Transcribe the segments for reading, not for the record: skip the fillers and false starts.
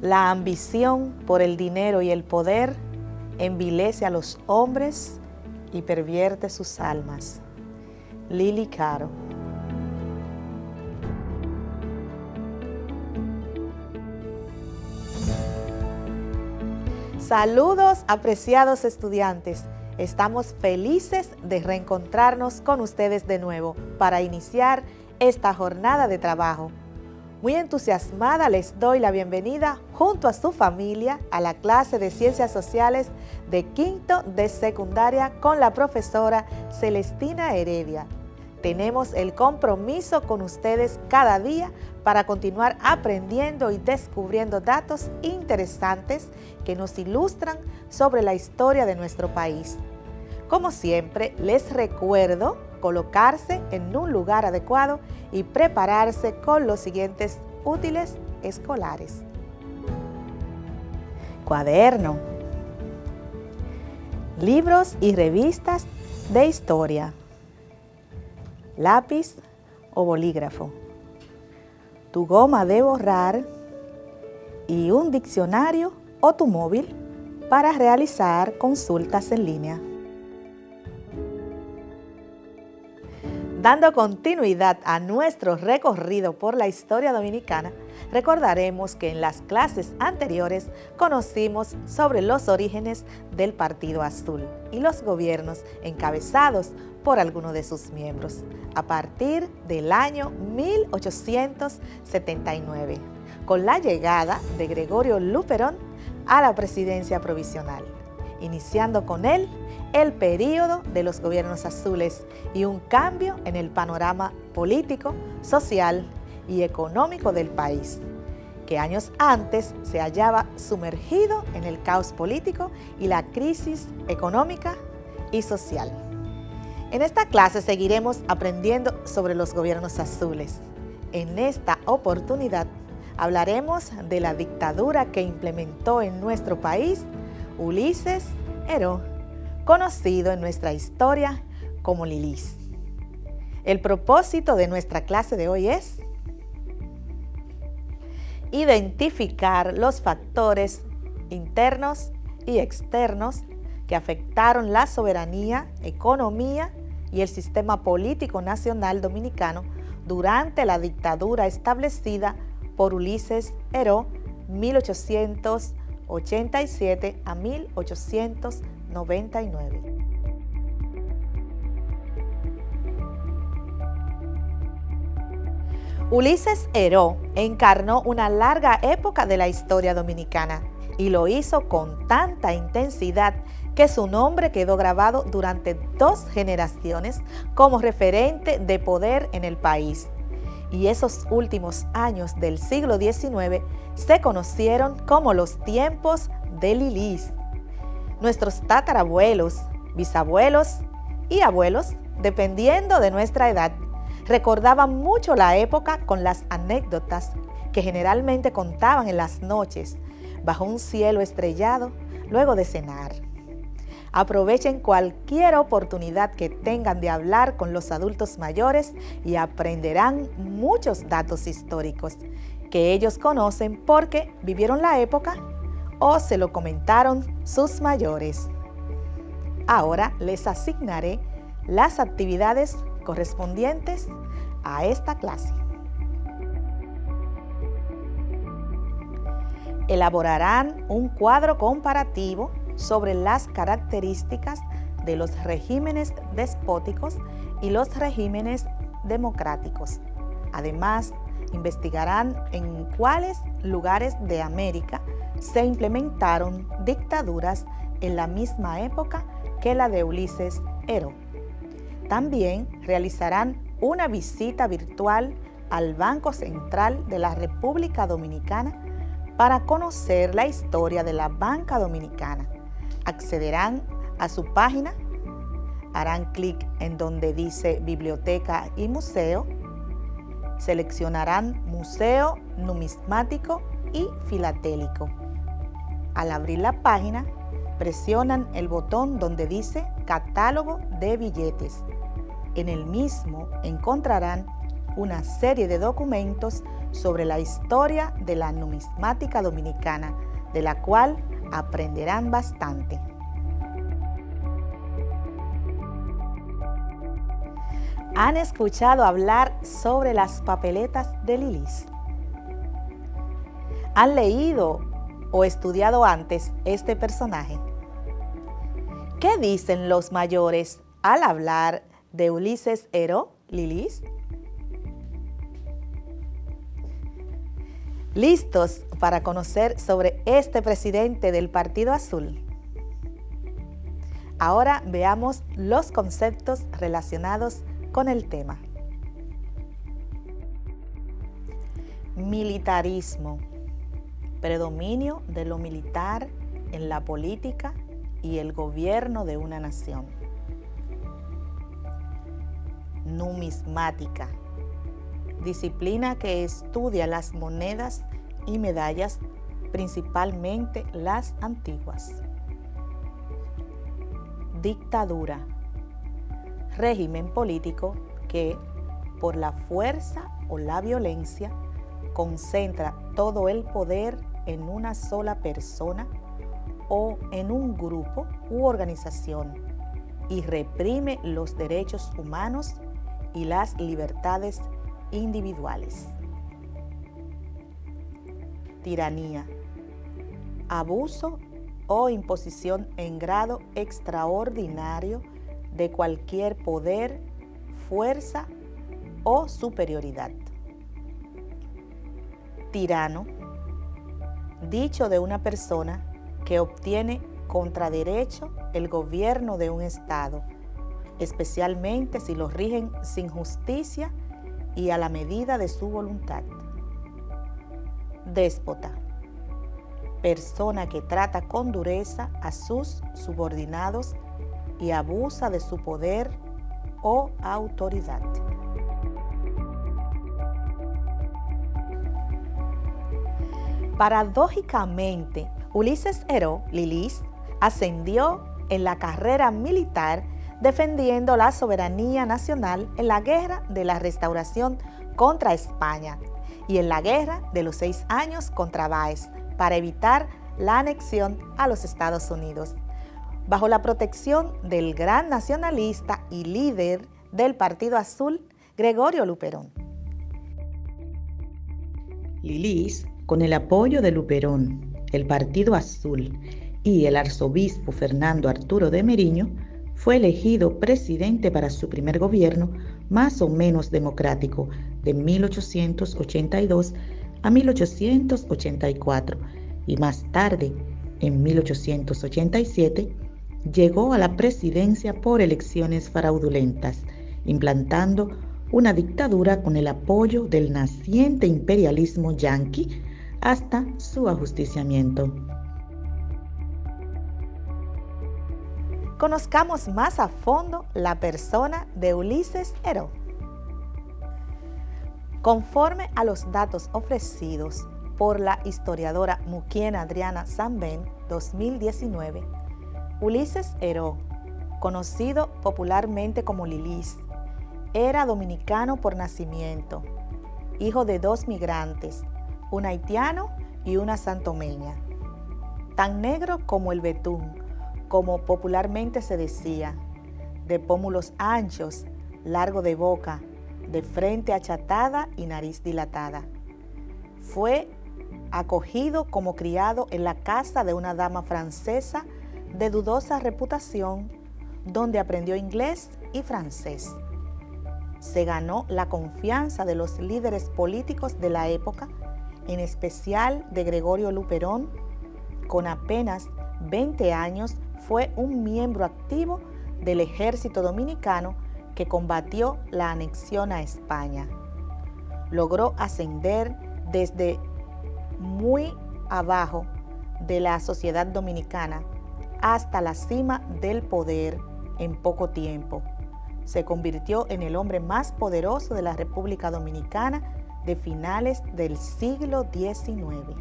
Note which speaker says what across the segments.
Speaker 1: La ambición por el dinero y el poder envilece a los hombres y pervierte sus almas. Lily Caro. Saludos, apreciados estudiantes. Estamos felices de reencontrarnos con ustedes de nuevo para iniciar esta jornada de trabajo. Muy entusiasmada les doy la bienvenida junto a su familia a la clase de Ciencias Sociales de quinto de secundaria con la profesora Celestina Heredia. Tenemos el compromiso con ustedes cada día para continuar aprendiendo y descubriendo datos interesantes que nos ilustran sobre la historia de nuestro país. Como siempre, les recuerdo colocarse en un lugar adecuado y prepararse con los siguientes útiles escolares. Cuaderno, libros y revistas de historia, lápiz o bolígrafo, tu goma de borrar y un diccionario o tu móvil para realizar consultas en línea. Dando continuidad a nuestro recorrido por la historia dominicana, recordaremos que en las clases anteriores conocimos sobre los orígenes del Partido Azul y los gobiernos encabezados por algunos de sus miembros, a partir del año 1879, con la llegada de Gregorio Luperón a la presidencia provisional, iniciando con él el período de los gobiernos azules y un cambio en el panorama político, social y económico del país, que años antes se hallaba sumergido en el caos político y la crisis económica y social. En esta clase seguiremos aprendiendo sobre los gobiernos azules. En esta oportunidad hablaremos de la dictadura que implementó en nuestro país Ulises Heró, conocido en nuestra historia como Lilis. El propósito de nuestra clase de hoy es identificar los factores internos y externos que afectaron la soberanía, economía y el sistema político nacional dominicano durante la dictadura establecida por Ulises Heró, 1887 a 1899. Ulises Heró encarnó una larga época de la historia dominicana y lo hizo con tanta intensidad que su nombre quedó grabado durante 2 generaciones como referente de poder en el país. Y esos últimos años del siglo XIX se conocieron como los tiempos de Lilis. Nuestros tatarabuelos, bisabuelos y abuelos, dependiendo de nuestra edad, recordaban mucho la época con las anécdotas que generalmente contaban en las noches, bajo un cielo estrellado, luego de cenar. Aprovechen cualquier oportunidad que tengan de hablar con los adultos mayores y aprenderán muchos datos históricos que ellos conocen porque vivieron la época o se lo comentaron sus mayores. Ahora les asignaré las actividades correspondientes a esta clase. Elaborarán un cuadro comparativo sobre las características de los regímenes despóticos y los regímenes democráticos. Además, investigarán en cuáles lugares de América se implementaron dictaduras en la misma época que la de Ulises Heró. También realizarán una visita virtual al Banco Central de la República Dominicana para conocer la historia de la banca dominicana. Accederán a su página, harán clic en donde dice Biblioteca y Museo, seleccionarán Museo Numismático y Filatélico. Al abrir la página, presionan el botón donde dice Catálogo de billetes. En el mismo encontrarán una serie de documentos sobre la historia de la numismática dominicana, de la cual aprenderán bastante. ¿Han escuchado hablar sobre las papeletas de Lilis? ¿Han leído o estudiado antes este personaje? ¿Qué dicen los mayores al hablar de Ulises Heró, Lilis? ¿Listos para conocer sobre este presidente del Partido Azul? Ahora veamos los conceptos relacionados con el tema. Militarismo. Predominio de lo militar en la política y el gobierno de una nación. Numismática. Disciplina que estudia las monedas y medallas, principalmente las antiguas. Dictadura. Régimen político que, por la fuerza o la violencia, concentra todo el poder en una sola persona o en un grupo u organización y reprime los derechos humanos y las libertades individuales. Tiranía. Abuso o imposición en grado extraordinario de cualquier poder, fuerza o superioridad. Tirano. Dicho de una persona que obtiene contra derecho el gobierno de un estado, especialmente si lo rigen sin justicia y a la medida de su voluntad. Déspota. Persona que trata con dureza a sus subordinados y abusa de su poder o autoridad. Paradójicamente, Ulises Heró, Lilis, ascendió en la carrera militar defendiendo la soberanía nacional en la Guerra de la Restauración contra España y en la Guerra de los 6 años contra Báez para evitar la anexión a los Estados Unidos, bajo la protección del gran nacionalista y líder del Partido Azul, Gregorio Luperón.
Speaker 2: Lilis, con el apoyo de Luperón, el Partido Azul y el arzobispo Fernando Arturo de Meriño, fue elegido presidente para su primer gobierno más o menos democrático de 1882 a 1884 y más tarde, en 1887, llegó a la presidencia por elecciones fraudulentas, implantando una dictadura con el apoyo del naciente imperialismo yanqui hasta su ajusticiamiento.
Speaker 1: Conozcamos más a fondo la persona de Ulises Heró. Conforme a los datos ofrecidos por la historiadora Muquiena Adriana Sanben, 2019, Ulises Heró, conocido popularmente como Lilis, era dominicano por nacimiento, hijo de 2 migrantes, un haitiano y una santomeña. Tan negro como el betún, como popularmente se decía, de pómulos anchos, largo de boca, de frente achatada y nariz dilatada. Fue acogido como criado en la casa de una dama francesa de dudosa reputación, donde aprendió inglés y francés. Se ganó la confianza de los líderes políticos de la época, en especial de Gregorio Luperón. Con apenas 20 años fue un miembro activo del ejército dominicano que combatió la anexión a España. Logró ascender desde muy abajo de la sociedad dominicana hasta la cima del poder en poco tiempo. Se convirtió en el hombre más poderoso de la República Dominicana de finales del siglo XIX.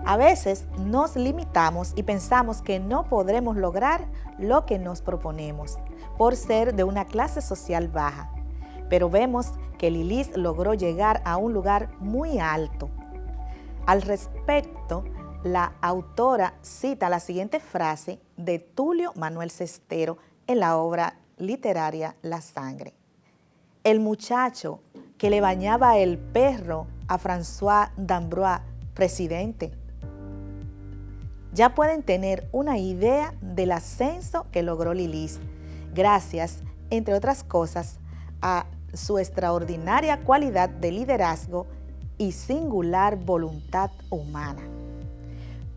Speaker 1: A veces nos limitamos y pensamos que no podremos lograr lo que nos proponemos. por ser de una clase social baja, pero vemos que Lilis logró llegar a un lugar muy alto. Al respecto, la autora cita la siguiente frase de Tulio Manuel Cestero en la obra literaria La Sangre. El muchacho que le bañaba el perro a François d'Ambroise, presidente. Ya pueden tener una idea del ascenso que logró Lilis, gracias, entre otras cosas, a su extraordinaria cualidad de liderazgo y singular voluntad humana.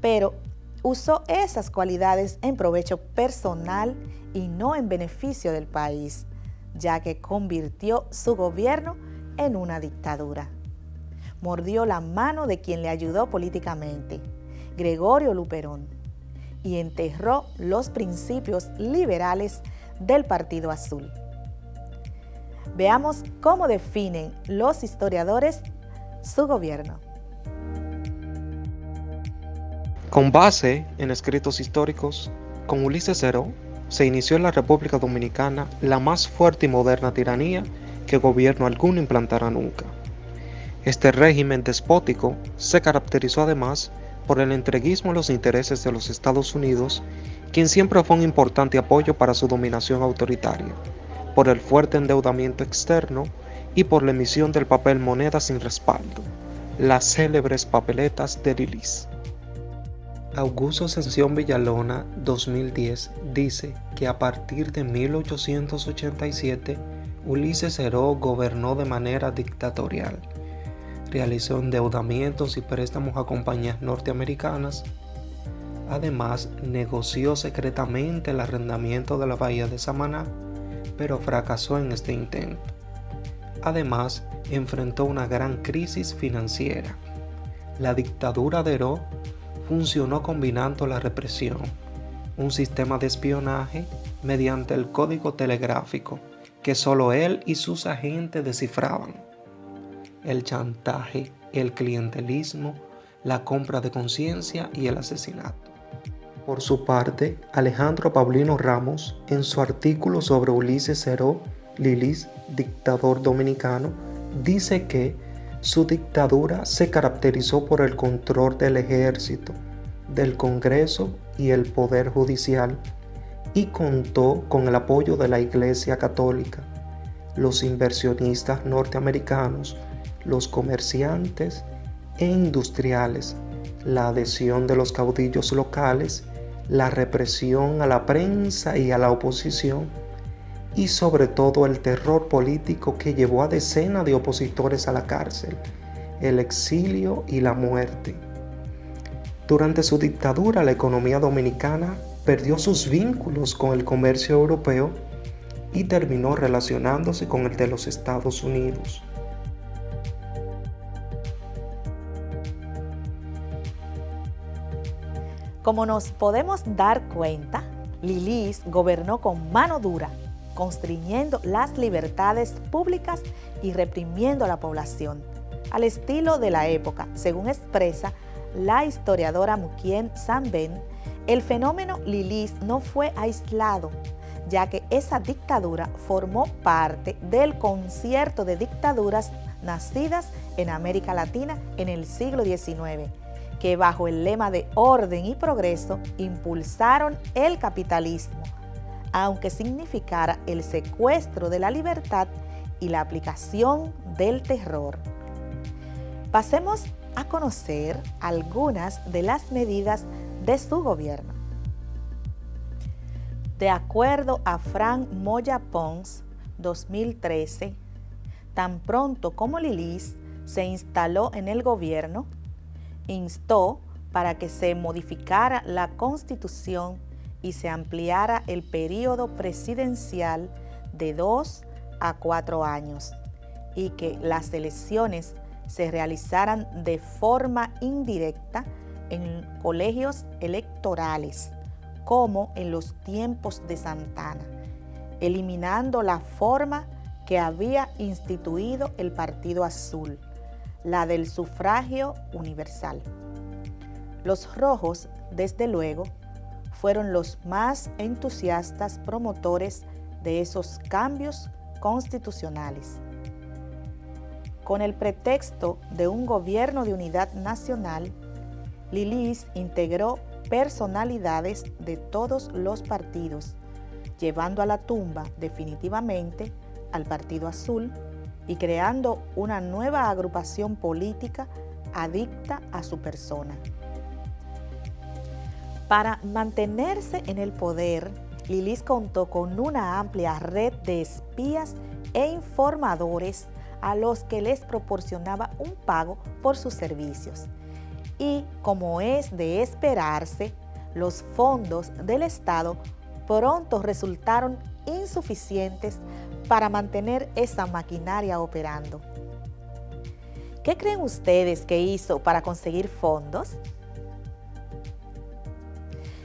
Speaker 1: Pero usó esas cualidades en provecho personal y no en beneficio del país, ya que convirtió su gobierno en una dictadura. Mordió la mano de quien le ayudó políticamente, Gregorio Luperón, y enterró los principios liberales del Partido Azul. Veamos cómo definen los historiadores su gobierno.
Speaker 3: Con base en escritos históricos, con Ulises Seró se inició en la República Dominicana la más fuerte y moderna tiranía que gobierno alguno implantará nunca. Este régimen despótico se caracterizó además por el entreguismo a los intereses de los Estados Unidos, quien siempre fue un importante apoyo para su dominación autoritaria, por el fuerte endeudamiento externo y por la emisión del papel moneda sin respaldo, las célebres papeletas de Lilis. Augusto Ascensión Villalona, 2010, dice que a partir de 1887, Ulises Seró gobernó de manera dictatorial. Realizó endeudamientos y préstamos a compañías norteamericanas. Además, negoció secretamente el arrendamiento de la bahía de Samaná, pero fracasó en este intento. Además, enfrentó una gran crisis financiera. La dictadura de Heró funcionó combinando la represión, un sistema de espionaje mediante el código telegráfico que solo él y sus agentes descifraban, el chantaje, el clientelismo, la compra de conciencia y el asesinato. Por su parte, Alejandro Paulino Ramos, en su artículo sobre Ulises Seró, Lilis, dictador dominicano, dice que su dictadura se caracterizó por el control del ejército, del Congreso y el Poder Judicial, y contó con el apoyo de la Iglesia Católica, los inversionistas norteamericanos, los comerciantes e industriales, la adhesión de los caudillos locales, la represión a la prensa y a la oposición, y sobre todo el terror político que llevó a decenas de opositores a la cárcel, el exilio y la muerte. Durante su dictadura, la economía dominicana perdió sus vínculos con el comercio europeo y terminó relacionándose con el de los Estados Unidos.
Speaker 1: Como nos podemos dar cuenta, Lilis gobernó con mano dura, constriñendo las libertades públicas y reprimiendo a la población, al estilo de la época. Según expresa la historiadora Mukien Sanben, el fenómeno Lilis no fue aislado, ya que esa dictadura formó parte del concierto de dictaduras nacidas en América Latina en el siglo XIX, que bajo el lema de orden y progreso impulsaron el capitalismo, aunque significara el secuestro de la libertad y la aplicación del terror. Pasemos a conocer algunas de las medidas de su gobierno. De acuerdo a Frank Moya Pons, 2013, tan pronto como Lilis se instaló en el gobierno, instó para que se modificara la Constitución y se ampliara el período presidencial de 2 a 4 años y que las elecciones se realizaran de forma indirecta en colegios electorales, como en los tiempos de Santana, eliminando la forma que había instituido el Partido Azul, la del sufragio universal. Los rojos, desde luego, fueron los más entusiastas promotores de esos cambios constitucionales. Con el pretexto de un gobierno de unidad nacional, Lilis integró personalidades de todos los partidos, llevando a la tumba definitivamente al Partido Azul y creando una nueva agrupación política adicta a su persona. Para mantenerse en el poder, Lilis contó con una amplia red de espías e informadores a los que les proporcionaba un pago por sus servicios. Y, como es de esperarse, los fondos del Estado pronto resultaron insuficientes para mantener esa maquinaria operando. ¿Qué creen ustedes que hizo para conseguir fondos?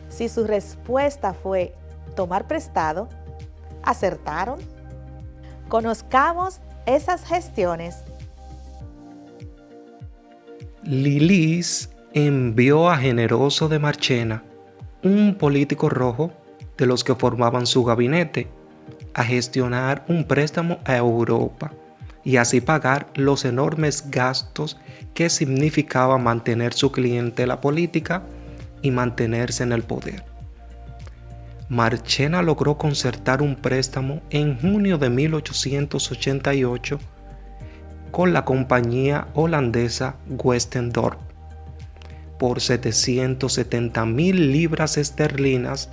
Speaker 1: Si su respuesta fue tomar prestado, ¿acertaron? Conozcamos esas gestiones.
Speaker 3: Lilis envió a Generoso de Marchena, un político rojo de los que formaban su gabinete, a gestionar un préstamo a Europa y así pagar los enormes gastos que significaba mantener su clientela política y mantenerse en el poder. Marchena logró concertar un préstamo en junio de 1888 con la compañía holandesa Westendorp por 770,000 libras esterlinas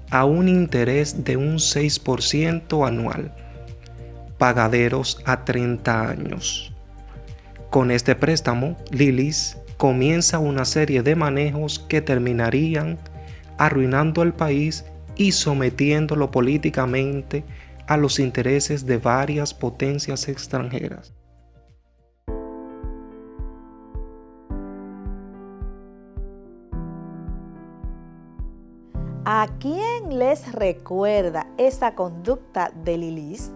Speaker 3: a un interés de un 6% anual, pagaderos a 30 años. Con este préstamo, Lilis comienza una serie de manejos que terminarían arruinando el país y sometiéndolo políticamente a los intereses de varias potencias extranjeras.
Speaker 1: ¿A quién les recuerda esa conducta de Lilis?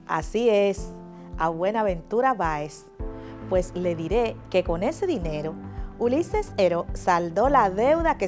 Speaker 1: Así es, a Buenaventura Báez, pues le diré que con ese dinero, Ulises Heró saldó la deuda que